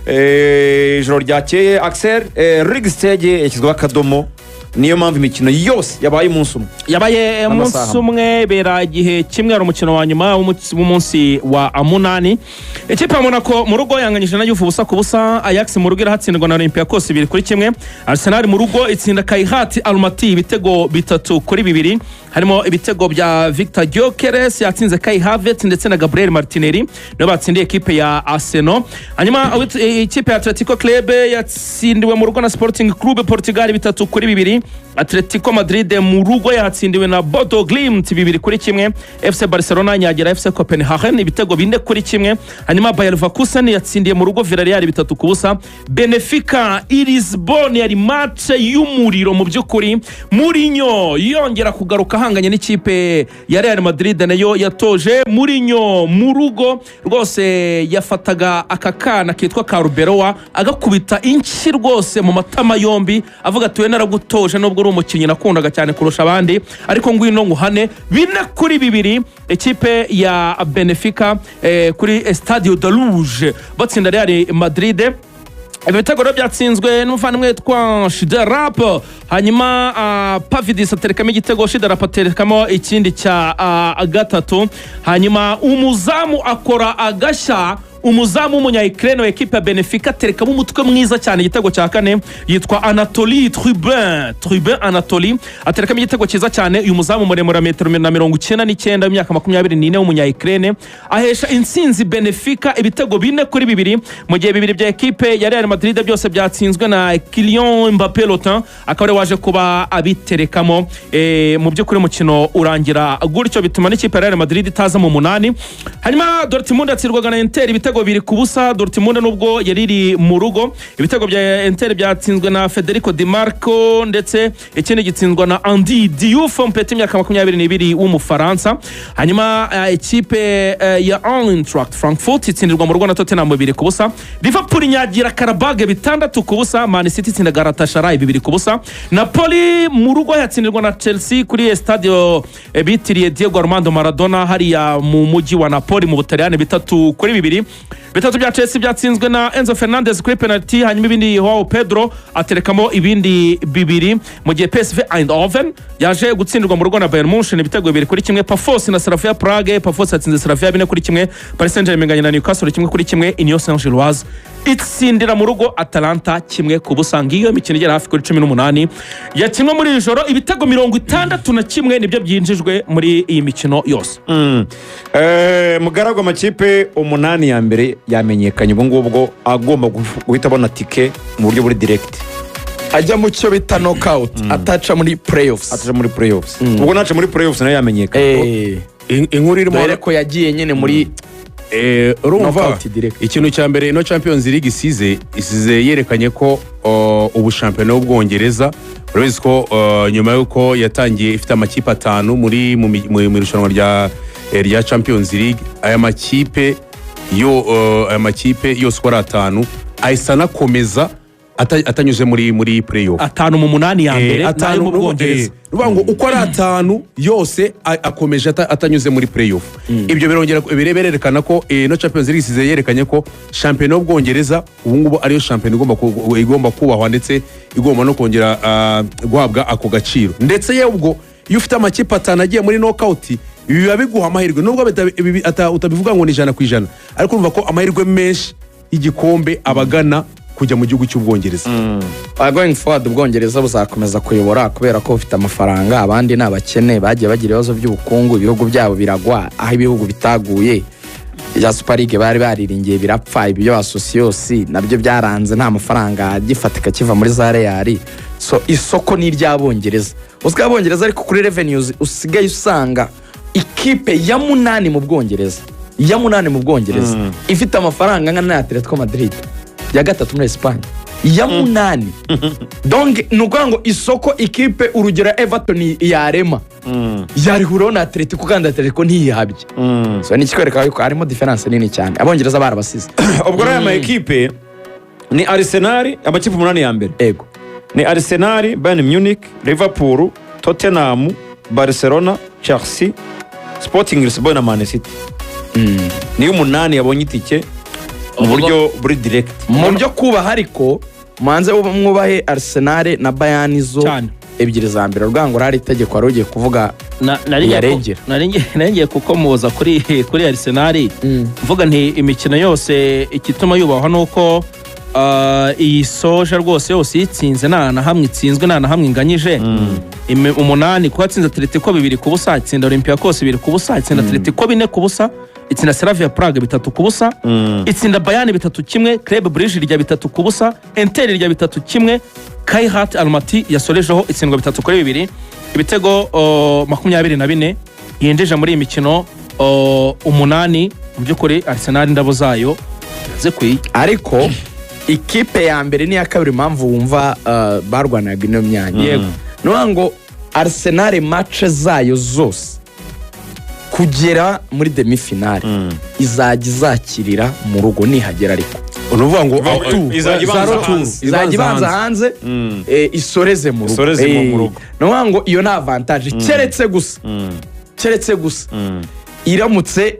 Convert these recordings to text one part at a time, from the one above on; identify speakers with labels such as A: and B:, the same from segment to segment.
A: ijoro ryakeye Axel Rig Stage yashyizweho akadomo niyo mpamvu imikino yose yabaye umunsi
B: umwe bera igihe kimwe ari umukino wa nyuma w'umunsi wa munani. Ikipe ya Monaco mu rugo yanganyije na Juve ubusa ku busa. Ajax mu rugo irahatsindwa na Olympiacos 2-1. Arsenal mu rugo itsinda Kaihat Almaty ibitego 3-2. harimo ibitego bya Victor Gyökeres yatsinze Kai Havertz ndetse na Gabriel Martinelli nibo batsindiye ekipe ya Arsenal. Hanyuma ikipe ya Atletico Club yatsindiwe mu rugo na Sporting Club Portugal 3-2. Atletico Madrid mu rugo yatsindiwe na Bodo Glimt 2-1. FC Barcelona nyagera FC Copenhagen ibitego 4-1. hanyuma Bayer Leverkusen yatsindiye mu rugo Villarreal 3-0. Benfica Lisbon yari match y'umuriro mu byukuri. Mourinho yongera kugaruka hanganye n'ikipe ya Real Madrid nayo yatoje. Mourinho mu rugo rwose yafataga akakana kitwa Carberoa agakubita inchi rwose mu matama yombi avuga ati we naragutoje nubwo uri umukinnyi nakundaga cyane kurusha abandi ariko ngwino nguhane 4-2 ekipe ya Benfica kuri Estadio da Luz batsinda Real Madrid. Ibitego byatsinzwe n'umuvandimwe twa Shiderap. Hanyuma Pavidis aterekamo igitego, Shiderap aterekamo ikindi cya gatatu. Hanyuma umuzamu akora agashya, umuzamu w'umunya-Ukraine w'ekipe ya Benfica aterekamo umutwe mwiza cyane igitego cya kane yitwa Anatoly Trubin Anatoly aterekamo igitego cyiza cyane. Uyu muzamu muremure metero 199 y'imyaka 24 w'umunya-Ukraine ahesha insinzi Benfica ibitego 4-2 mu gihe bibiri bya ekipe ya Real Madrid byose byatsinzwe na Kylian Mbappé Lotin akaba ari waje kuba abiterekamo. Mu by'ukuri umukino urangira gutyo bituma n'ikipe ya Real Madrid itaza mu munani. Hanyuma Dortmund yatsirwaga na Inter ibitego 2-0. Dortmund nubwo yariri mu rugo ibitego bya Inter byatsinzwe na Federico Di Marco ndetse ikindi gitsinzwa na Andy Diouf mpete imyaka 22 w'umufaransa. Hanyuma ikipe ya Eintracht Frankfurt itsindirwa mu rugo na Tottenham 2-0. Liverpool nyagira Karabag 6-0. Man City itsinda Galatasaray 2-0. Napoli mu rugo yatsindirwa na Chelsea kuri Estadio bitiriye Diego Armando Maradona hariya mu mujyi wa Napoli mu Butaliyani 3-2. Bitatu bya Chelsea byatsinzwe na Enzo Fernandez kuri penalty. Hanyuma ibindi Joao Pedro aterekamo ibindi 2 mu gihe PSV Eindhoven yaje gutsindirwa mu rugo na Bayern Munich ibitego 2-1. Pafos na Slavia Prague, Pafos yatsinze Slavia 4-1. Paris Saint-Germain inganya na Newcastle 1-1. Union Saint-Gilloise itsindira mu rugo Atalanta 1-0. Ngiyo imikino igera hafi kuri 18 yakinwe muri ijoro. Ibitego 61 nibyo byinjijwe muri iyi mikino yose.
A: Mugaragwa amakipe 8 ya mbere yamenyekanye ubu ngubwo agomba guhita abona tike mu buryo buri direct
C: ajya mu cyo bita knockout ataca muri playoffs
A: ubwo naca muri playoffs nayo yamenyekanye.
C: Inkuru irimo ariko yagiye nyene muri
D: urumva ikintu cya mbere ino Champions League isize yerekanye ko ubu shampiyona y'Ubwongereza urabizi ko nyuma yuko yatangiye ifite amakipe 5 mu irushanwa rya Champions League aya makipe yose uko ari 5 ahise anakomeza atanyuze muri playoff
B: 5 mu 8 ya mbere nayo mu Bwongereza
D: ruvuga ngo uko ari 5 yose akomeje atanyuze muri playoff. Ibyo birongera berekana ko no Champions League isize yerekanye ko shampiyona y'Ubwongereza ubu ngubu ariyo shampiyona igomba kubahwa ndetse igomba no kongera guhabwa ako gaciro. Ndetse ye ubwo iyo ufite amakipe 5 agiye muri knockout biba biguha amahirwe nubwo utabivuga ngo ni 100% ariko urumva ko amahirwe menshi y'igikombe abagana kujya mu gihugu cy'Ubwongereza.
C: Going forward Ubwongereza buzakomeza kuyobora kubera ko ufite amafaranga abandi n'abakene bagiye bagira ibibazo by'ubukungu ibihugu byabo biragwa aho ibihugu bitaguye ya Super League bari bariringiye birapfa ibyo association nabyo byaranze nta mafaranga gifatika kiva muri za Real. So isoko ni ry'Abongereza Abongereza ariko kuri revenues usigaye usanga ikipe ya 8 mu Bwongereza ifite amafaranga nka na Atletico Madrid ya 3 muri Espagne ya 8 donc nuko ngo isoko ikipe urugero Everton yarema yarihuro na Atletico kandi Atletico ntiyihabye. So ni kikwereka yuko harimo difference nini cyane Abongereza barabasize.
A: Ubwo raya ama ekipe ni Arsenal amakipe 8 ya mbere
C: ego
A: ni Arsenal, Bayern Munich, Liverpool, Tottenham, Barcelona, Chelsea, Sporting Lisbon na Man City. Ni 8 yabonye itike mu buryo buri direct
C: mu byo kubaha ariko manze mwubahe Arsenal na Bayern zo
B: Cyane.
C: ebyiri za mbere urwango hari itegeko wari ugiye kuvuga yarengera.
B: naringiye kukomoza kuri Arsenal mvuga nti imikino yose ikituma yubahwa nuko iyi soja rwose yose yitsinze nta na hamwe itsinzwe nta na hamwe inganyije umunani kuba atsinze Atletico 2-0 itsinda Olympiacos 2-0 itsinda Atletico 4-0 itsinda Slavia Prague 3-0 itsinda Bayern 3-1 Club Brugge rya 3-0 Inter rya 3-1 Kairat Almaty yasorejeho itsindwa 3-2 ibitego 24 yinjije muri iyi mikino umunani mu by'ukuri Arsenal indabo zayo ze kwi
C: ariko ikipe ya mbere n'iya kabiri impamvu wumva barwanaga ino myanya
B: yego
C: nuvuga ngo Arsenal match zayo zose kugera muri demi finale izajya izakirira mu rugo nihagera ariko
D: unuvuga ngo
C: izajya ibanza hanze isoreze mu rugo nuvuga ngo iyo ni avantage keretse gusa iramutse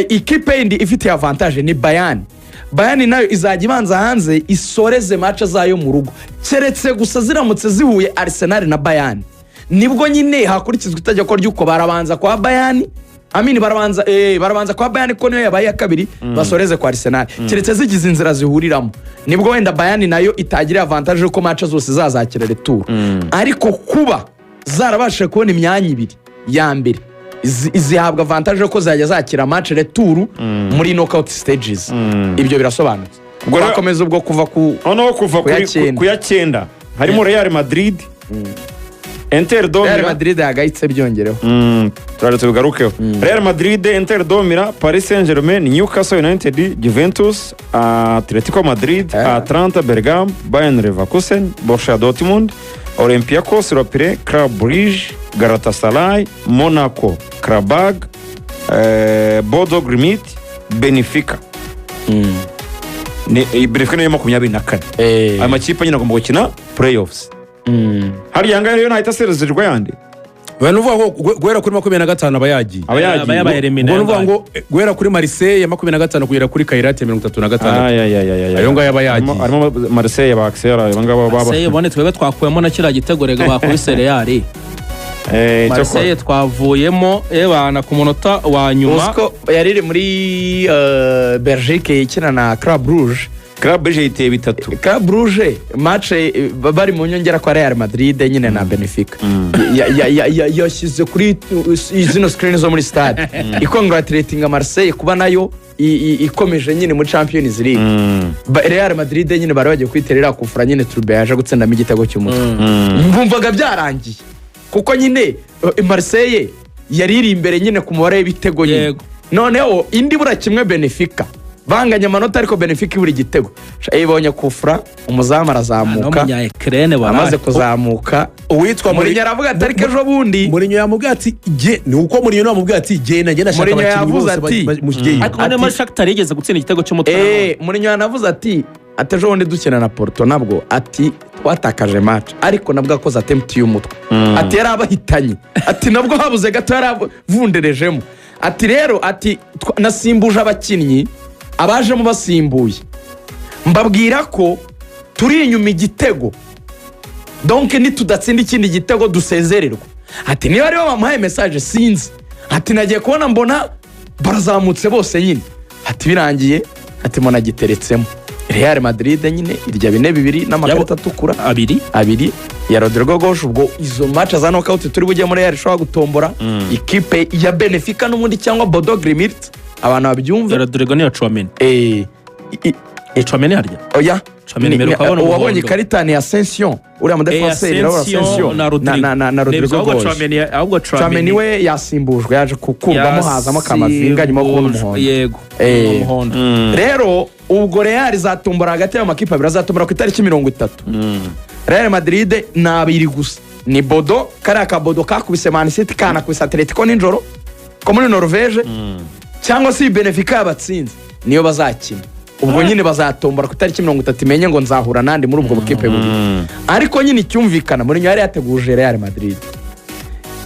C: ikipe yindi ifite avantage ni Bayern nayo izajya ibanza hanze isoreze match zayo mu rugo keretse gusa ziramutse zihuye Arsenal na Bayern nibwo nyine hakurikizwa itegeko ry'uko barabanza kwa Bayern barabanza kwa Bayern ko niyo yabaye ya kabiri basoreze kwa Arsenal keretse zigize inzira zihuriramo nibwo wenda Bayern nayo itagira avantage ko match zose zazakira retour ariko kuba zarabashije kubona imyanya ibiri ya mbere izihabwa avantage ko zajya zakira match retour muri knockout stages ibyo birasobanutse bakomeza ubwo kuva ku
A: ya 9 harimo Real Madrid Inter Domira
C: Real Madrid yagayitse byongereho
A: turaretse bigarukeho Real Madrid Inter Domira Paris Saint-Germain Newcastle United Juventus Atletico Madrid Atalanta Bergamo Bayern Leverkusen Borussia Dortmund Olympiacos Lille Club Brugge Galatasaray Monaco Karabag Bodo Glimt Benfica Benfica niyo 24 amakipe nyine agomba gukina playoffs hari yanga rero nahita serezerwa yandi
D: banuvuga ngo guhera kuri 25 abayagiye banuvuga ngo guhera kuri Marseille 25 kugera kuri Kairat 36 ayo ngayo abayagiye
A: harimo Marseille ba Axel abangaba baba
B: Marseille bone twebwe twakuyemo na kira gitego rega bakubise Real Marseille twavuyemo ebana ku munota wa nyuma
C: Moscow yariri muri Belgique ikina na Club Brugge
A: Club Brugge yiteye 3
C: Club Brugge match bari mu nyongera kwa Real Madrid nyine na Benfica yashyize kuri izino screen zo muri stade icongratulating Marseille kuba nayo ikomeje nyine muri Champions League Real Madrid nyine bari bagiye kwiterera kufura nyine Trube yaje gutsendamo igitego cy'umutwe mbumvaga byarangiye kuko nyine Marseille yariri imbere nyine ku mubare w'ibitego nyine noneho indi bura kimwe Benfica banganya amanota ariko Benfica iburi gitego ibonye kufura umuzamu arazamuka amaze kuzamuka
D: uwitwa
C: Mourinho aravuga ati ariko ejo bundi
D: Mourinho yamubwiye ati je ni uko Mourinho yamubwiye ati je nagenda shaka abakinnyi bose mushyigiye
B: ati muri Shakhtar yigeze gutsinda igitego cy'umutwe
C: Mourinho yanavuze ati ejo bundi dukina na Porto nabwo ati twatakaje match ariko nabwo akoze attempt y'umutwe ati yarabahitanye ati nabwo habuze gato yaravunderejemo ati rero ati nasimbuje abakinnyi abajemo basimbuye mbabwira ko turi inyuma igitego donc nitudatsinda ikindi gitego dusezererwa ati niba aribo bamuhaye message sinzi ati nagiye kubona mbona barazamutse bose nyine ati birangiye ati mbona giteretsemo Real Madrid nyine irya 4-2 n'amakarita atukura abiri ya Rodrigo Gosh ubwo izo match za knockout turi bujye muri Real shobora gutombora ikipe ya Benfica n'umundi cyangwa Bodo Glimt abantu babyumve
B: Rodrigo ni Chouameni Chouameni harya
C: oya
B: Chouameni meruka abona
C: wabonye karita ni Asensio uriya mu defenseur rero Asensio na Rodrigo Gosh Chouameni we yasimbujwe yaje kukurwamo hazamo kamavinga nyuma kubona umuhondo
B: yego umuhondo
C: rero ubwo Real izatumbura hagati y'amakipe abiri azatumbura ku itariki 30 Real Madrid nabiri gusa ni Bodo kariya ka Bodo kakubise Man City kana kubise Atletico ninjoro ko muri Norvege cyangwa si Benfica yabatsinze niyo bazakina ubwo nyine bazatombora ku itariki 30 menye ngo nzahura nandi muri ubwo bukipe buri ariko nyine cyumvikana muri yari yateguje Real Madrid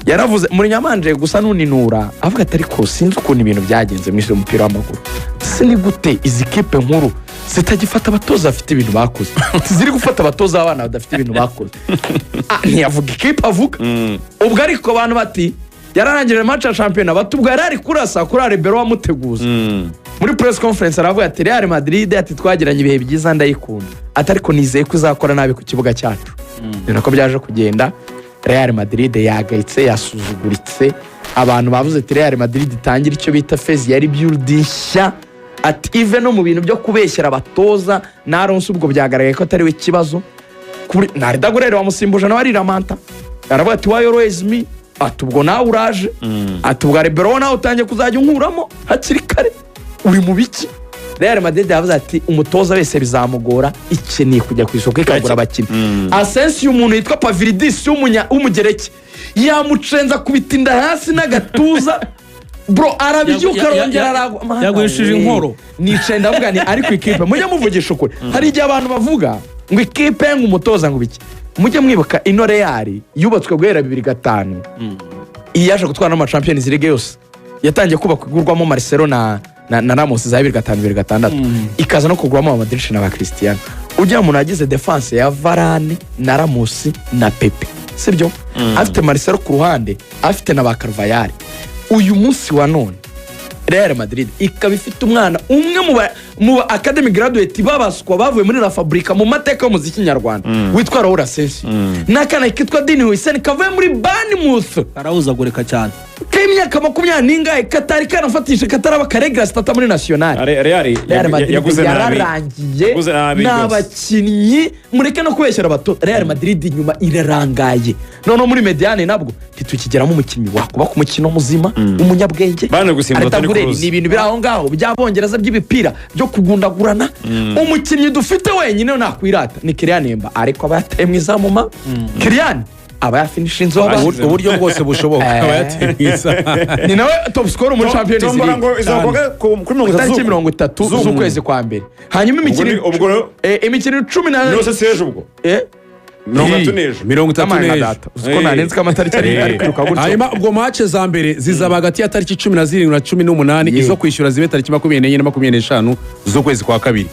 C: yaravuze muri nyamanje gusa nuninura avuga ati ariko sinzi ukuntu ibintu byagenze mu umupira w'amaguru ese ni gute izi kipe nkuru zitagifata abatoza bafite ibintu bakoze ziri gufata abatoza abana badafite ibintu bakoze ntiyavuga ikipe avuga ubwo ariko abantu bati yararangije match ya shampiyona batubwo yarari kurasa kuri Rebero wamuteguza muri press conference aravuga ati Real Madrid ati twagiranye ibihe byiza ndayikunda atariko nizeye ko izakora nabi ku kibuga cyacu nako byaje kugenda Real Madrid yagayitse yasuzuguritse abantu bavuze ati Real Madrid itangira icyo bita phase yari buildisha ati even no mu bintu byo kubeshyera abatoza naronse ubwo byagaragaye ko atari we kibazo kuri naridagurere wamusimbuje nawe ari Ramanta aravuga ati why always me atubwo nawe uraje atubwo Rebero nawe utangiye kuzajya unkuramo hakiri kare uri mu biki Real Madrid yavuze ati umutoza wese bizamugora ikeneye kujya ku isoko ikagura abakinnyi Asensio umuntu yitwa Pavlidis w'umugereki yamucenza kubitinda hasi n'agatuza bro arabibyuka arongera aragwa
B: yagwishije inkoro
C: nicaye ndavuga ni ari ku ikipe mujye muvugisha ukuri hari igihe abantu bavuga ngo ikipe nk'umutoza ngo biki mujye mwibuka ino Real yubatswe guhera 2005 iyaje gutwara no Champions League yose yatangiye kubaka igurwamo Marcelo na Ramos za 2005-2006 ikaza no kugurwamo Madrid na Cristiano ujya umuntu agize defense ya Varane na Ramos na Pepe sibyo afite Marcelo ku ruhande afite na ba Carvajal uyu munsi wa none Real Madrid ikaba ifite umwana umwe mu academy graduate babaswa bavuye muri La Fabrica mu mateka y'umuziki nyarwanda witwa Raul Asensio nakana kitwa Dini Hussein kavuye muri Bournemouth
B: arawuzagurika cyane
C: k'imyaka 20 n'ingahe katari kanafatisha kataraba karegra stata muri national Real Madrid yararangiye n'abakinnyi mureke no kubeshyira abato Real Madrid inyuma irarangaye none muri mediane nabwo ntitukigeramo umukinnyi wakuba ku mukino muzima umunyabwenge ni ibintu biri aho ngaho byabongereza by'ibipira byo kugundagurana umukinnyi dufite wenyine nakwirata ni Kylian Mbappe ariko abayateye mu izamuma Kylian aba yafinisha inzoba
D: uburyo bwose bushoboka aba yateye mwiza
C: ni nawe top scorer muri Champions League kuri 30 z'ukwezi kwa mbere hanyuma imikino 10
A: yose seje ubwo
D: 30
C: uko nanenze amatariki ari kwiruka gutyo
D: hanyuma ubwo match za mbere zizaba hagati ya tariki 17 na 18 izo kwishyura zibe tariki 24 na 25 z'ukwezi kwa kabiri.